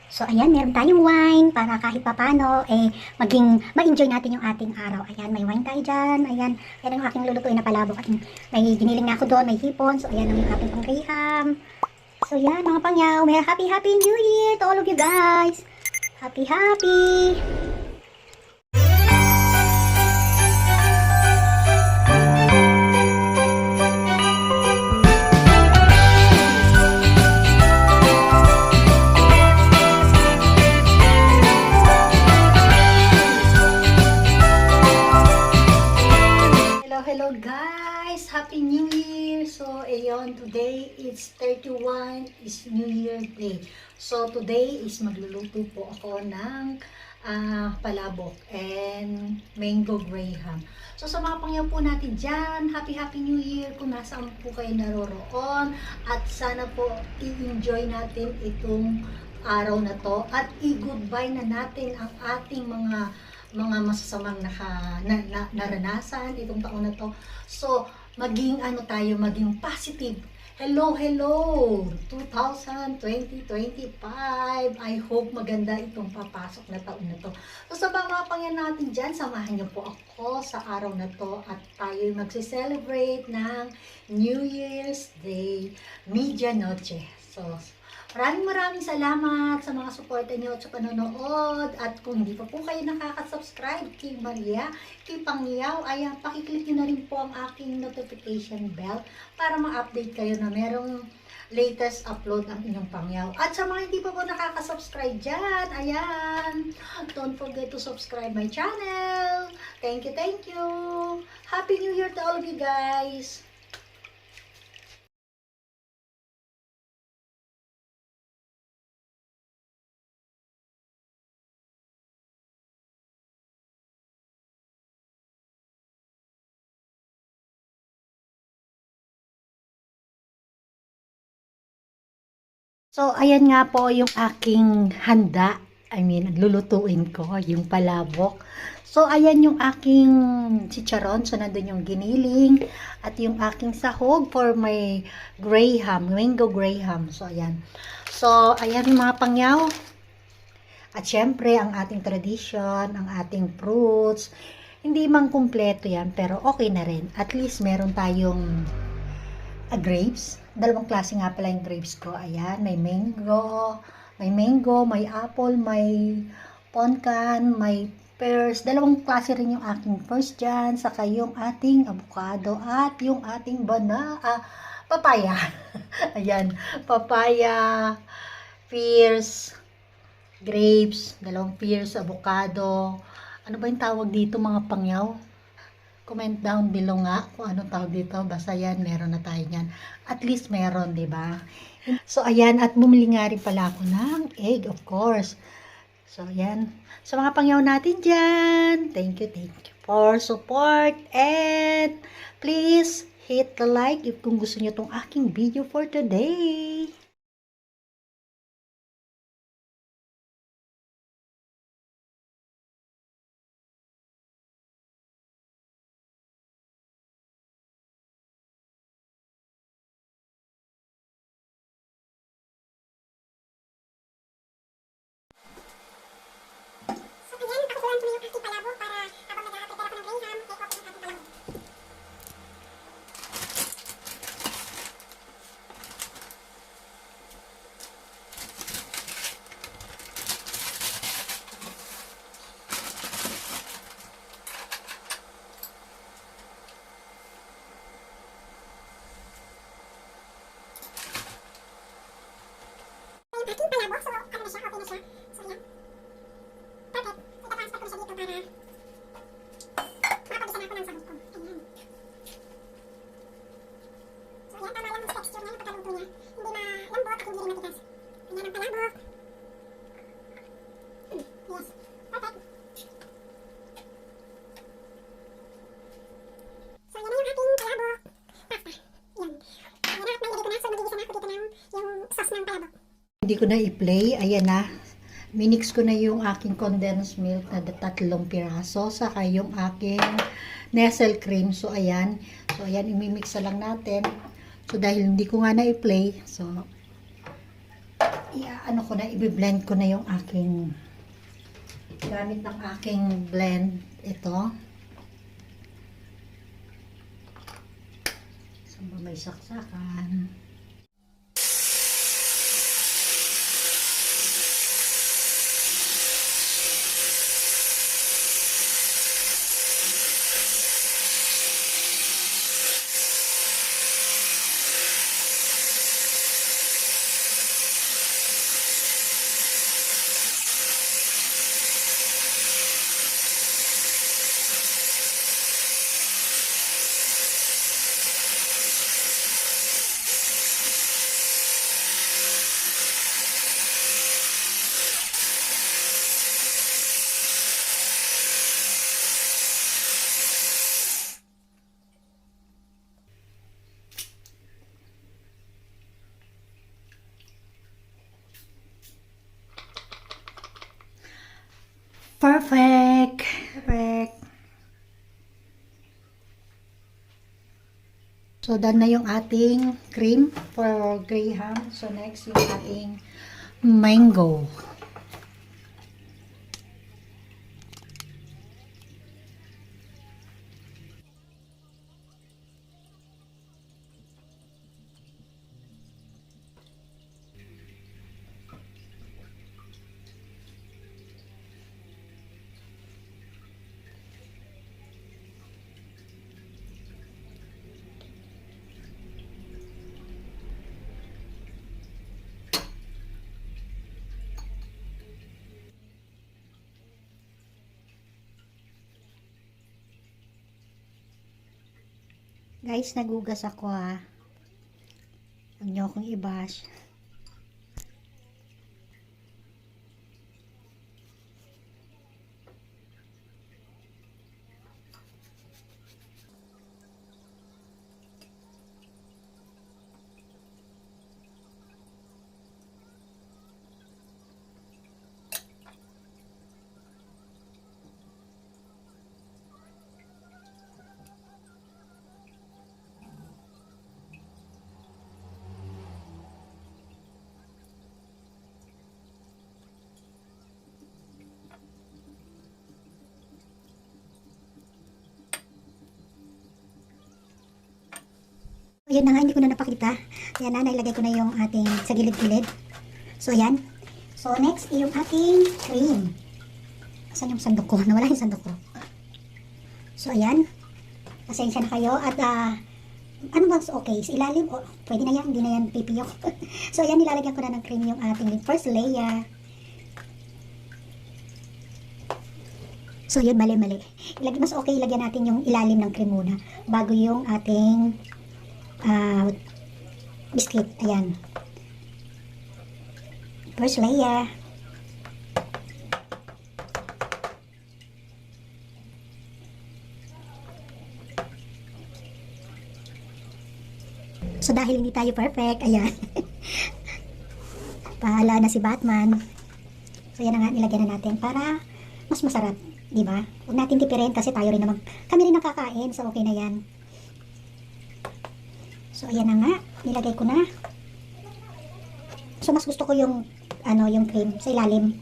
So, ayan, meron tayong wine para kahit papano, ma-enjoy natin yung ating araw. Ayan, may wine tayo dyan. Ayan, yan ang aking lulutuin na palabok. At may giniling na ako doon, may hipon. So, ayan ang ating pangriham. So, yan, mga pangyaw. May happy New Year to all of you guys. Happy! Hello guys! Happy New Year! So, ayun, today is 31 is New Year Day. So, today is magluluto po ako ng palabok and mango graham. So, sa mga pangyaw po natin dyan, Happy New Year kung nasaan po kayo naroroon. At sana po i-enjoy natin itong araw na to at i-goodbye na natin ang ating mga masasamang naranasan itong taon na to. So, maging maging positive. Hello! 2025. I hope maganda itong papasok na taon na to. So, sa mga pangyan natin dyan, samahan niyo po ako sa araw na to at tayo magse-celebrate ng New Year's Day, Medianoche. So, maraming salamat sa mga suporta niyo at sa panonood. At kung hindi pa po kayo nakaka-subscribe kay Maria, kay Pangyaw, ayan, pakiclick niyo na rin po ang aking notification bell para ma-update kayo na merong latest upload ang inyong Pangyaw. At sa mga hindi pa po nakaka-subscribe dyan, ayan, don't forget to subscribe my channel. Thank you. Happy New Year to all of you guys. So, ayan nga po yung aking handa. Lulutuin ko, yung palabok. So, ayan yung aking chicharon. So, nandun yung giniling. At yung aking sahog for my graham, mango graham. So, ayan. So, ayan yung mga pangyaw. At syempre, ang ating tradition, ang ating fruits. Hindi man kumpleto yan, pero okay na rin. At least, meron tayong grapes. Dalawang klase nga pala yung grapes ko. Ayan, may mango, may apple, may poncan, may pears. Dalawang klase rin yung aking first dyan. Saka yung ating avocado at yung ating papaya. Ayan, papaya, pears, grapes, dalawang pears, avocado. Ano ba yung tawag dito mga pangyaw? Comment down below nga kung anong tawag dito. Basta yan, meron na tayo yan. At least meron, di ba? So, ayan. At bumili nga rin pala ako ng egg, of course. So, ayan. Sa mga pangyaw natin dyan, thank you for support. And please hit the like if kung gusto nyo itong aking video for today. Aking palabok, so okay na siya. So yan. Perfect. Ita-transfer ko na siya dito para makapagisa na ako ng sahog ko. Ayan. So yan, tama lang ang texture niya, yung pagkaluto niya. Hindi malambot at hindi rin matigas. Ayan ang palabok. Yes. Perfect. So yan na yung ating palabok. Pasta. Yan. Ayan na, at nailagay ko na. So magigisa na ako dito ng yung sauce ng palabok. Hindi ko na i-play. Ayan na. Minix ko na yung aking condensed milk na 3 piraso. Saka yung aking Nestle cream. So, ayan. So, ayan. Imimix lang natin. So, dahil hindi ko nga na i-play. So, ano ko na, i-blend ko na yung aking gamit ng aking blend ito. Saan ba may saksakan? Perfect! Perfect! So, done na yung ating cream for graham. So, next yung ating mango. Guys, nagugas ako ha. Huwag niyo akong i-bash. Ayan na nga, hindi ko na napakita. Ayan na, nailagay ko na yung ating sa gilid-gilid. So, ayan. So, next, yung ating cream. Saan yung sandok ko? Nawala yung sandok ko. So, ayan. Pasensya na kayo. At, ano ba? Okay, sa ilalim. Oh, pwede na yan. Hindi na yan pipiyok. So, ayan, nilalagyan ko na ng cream yung ating first layer. So, yun, mali-mali. Mas okay, ilagyan natin yung ilalim ng cream muna bago yung ating biscuit. Ayan. First layer. So, dahil hindi tayo perfect, ayan. Pahala na si Batman. So, yan na nga, nilagyan na natin para mas masarap. Diba? Huwag natin tipirin kasi tayo rin naman. Kami rin nakakain, so okay na yan. So, ayan na nga. Nilagay ko na. So, mas gusto ko yung, yung cream sa ilalim.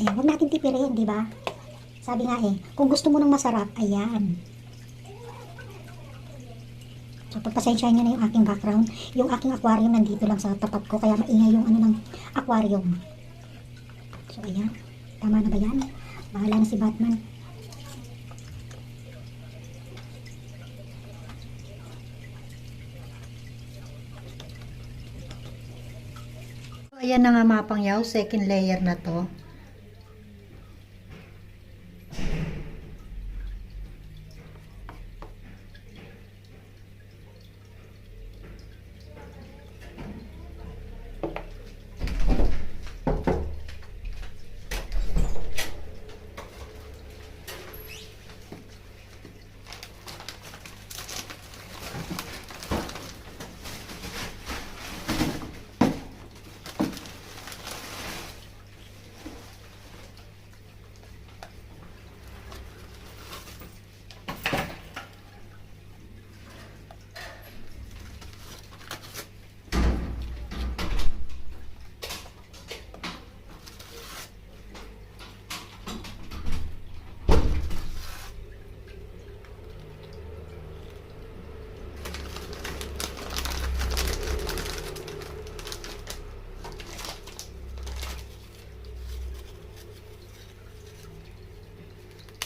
Ayan, huwag natin tipirin, di ba? Sabi nga kung gusto mo ng masarap, ayan. So, pagpasensyahan nyo na yung aking background. Yung aking aquarium nandito lang sa tapat ko, kaya maingay yung ng aquarium. So, ayan. Tama na ba yan? Bahala na si Batman. Ayan na nga mga pangyaw, second layer na to.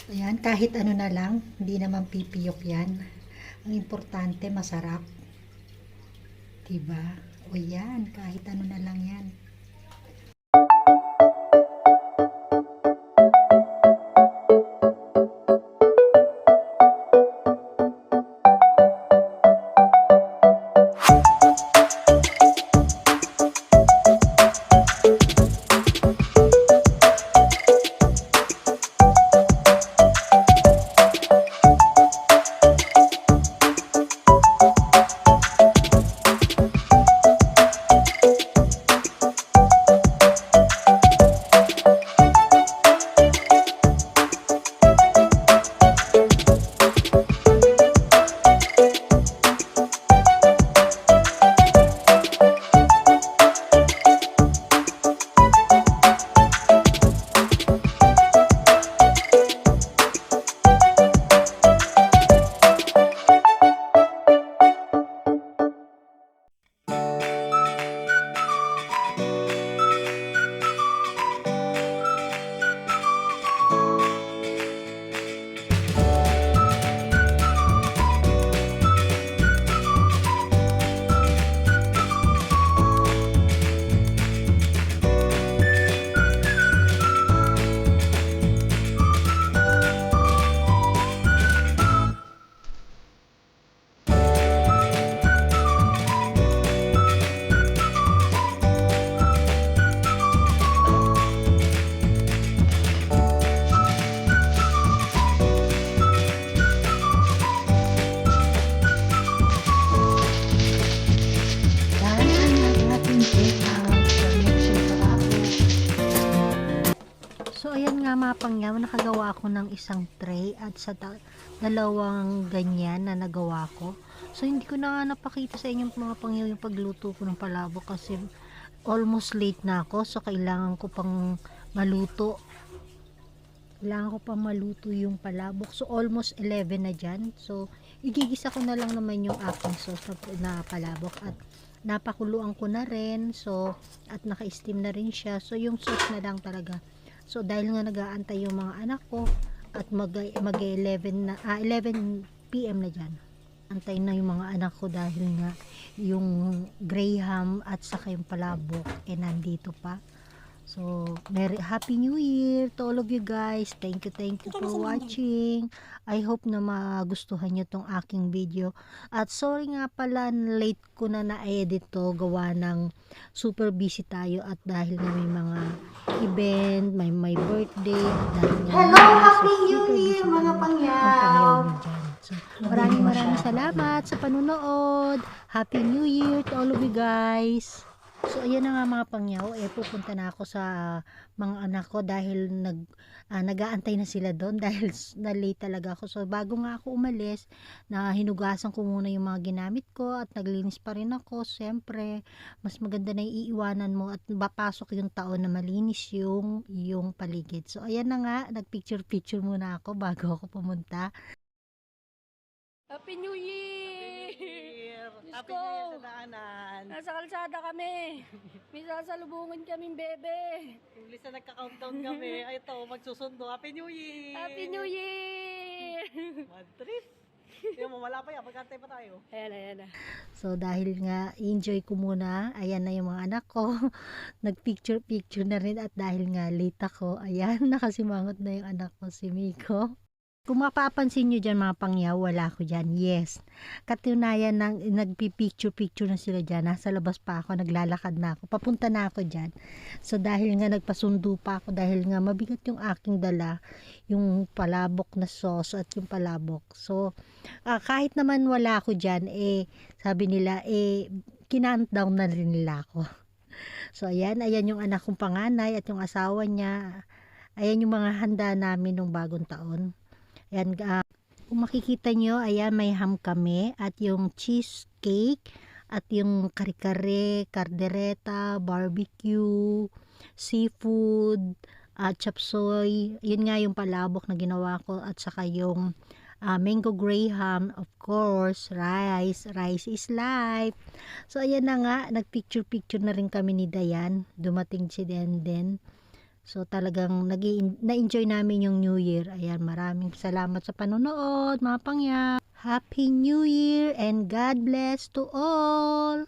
Ayan, kahit ano na lang, hindi naman pipiyok yan. Ang importante, masarap. Diba? O yan, kahit ano na lang yan. So, ayan nga mga pangyaw, nakagawa ako ng isang tray at sa dalawang ganyan na nagawa ko. So, hindi ko na nga napakita sa inyo mga pangyaw yung pagluto ko ng palabok kasi almost late na ako. So, kailangan ko pang maluto. Kailangan ko pang maluto yung palabok. So, almost 11 na dyan. So, igigisa ko na lang naman yung aking sauce na palabok at napakuluan ko na rin. So, at naka-steam na rin siya. So, yung sauce na lang talaga. So, dahil nga nag-aantay yung mga anak ko at mag 11 na, 11 PM na dyan. Antay na yung mga anak ko dahil nga yung graham at saka yung palabok nandito pa. So, Happy New Year to all of you guys. Thank you for watching. I hope na magustuhan nyo tong aking video. At sorry nga pala, late ko na na-edit to. Gawa ng super busy tayo at dahil na may mga event, may birthday. Hello! Happy New Year mga pangyaw! So, maraming salamat sa panunood. Happy New Year to all of you guys. So, ayan na nga mga pangyaw, pupunta na ako sa mga anak ko dahil nag-aantay na sila doon dahil na-late talaga ako. So, bago nga ako umalis, hinugasan ko muna yung mga ginamit ko at naglinis pa rin ako. Siyempre, mas maganda na iiwanan mo at papasok yung taon na malinis yung paligid. So, ayan na nga, nagpicture-picture muna ako bago ako pumunta. Happy New Year! Happy New Year sa daanan. Nasa kalsada kami. May sasalubungin kaming bebe. Imbis na nagka-countdown kami. Ay, ito, magsusundo. Happy New Year! Happy New Year! Bad trip. Hindi mo, wala pa yan. Magkantay pa tayo. Ayan. So, dahil nga, enjoy ko muna. Ayan na yung mga anak ko. Nagpicture-picture na rin at dahil nga late ako, ayan, nakasimangot na yung anak ko, si Miko. Kung mapapansin nyo dyan mga pangyaw, wala ako dyan. Yes. Katunayan ng nagpipicture-picture na sila dyan. Nasa labas pa ako, naglalakad na ako. Papunta na ako dyan. So dahil nga nagpasundo pa ako, dahil nga mabigat yung aking dala, yung palabok na sauce at yung palabok. So kahit naman wala ako dyan, sabi nila, kinountdown na rin nila ako. So ayan yung anak kong panganay at yung asawa niya. Ayan yung mga handa namin nung bagong taon. Ayan, kung makikita nyo, ayan, may ham kami at yung cheesecake at yung kare-kare, kardereta, barbecue, seafood, chop suey. Yun nga yung palabok na ginawa ko at saka yung mango graham, of course, rice is life. So ayan na nga, nagpicture-picture na rin kami ni Dayan, dumating si Denden. So talagang na-enjoy namin yung New Year. Ayan, maraming salamat sa panonood, mga pangya. Happy New Year and God bless to all!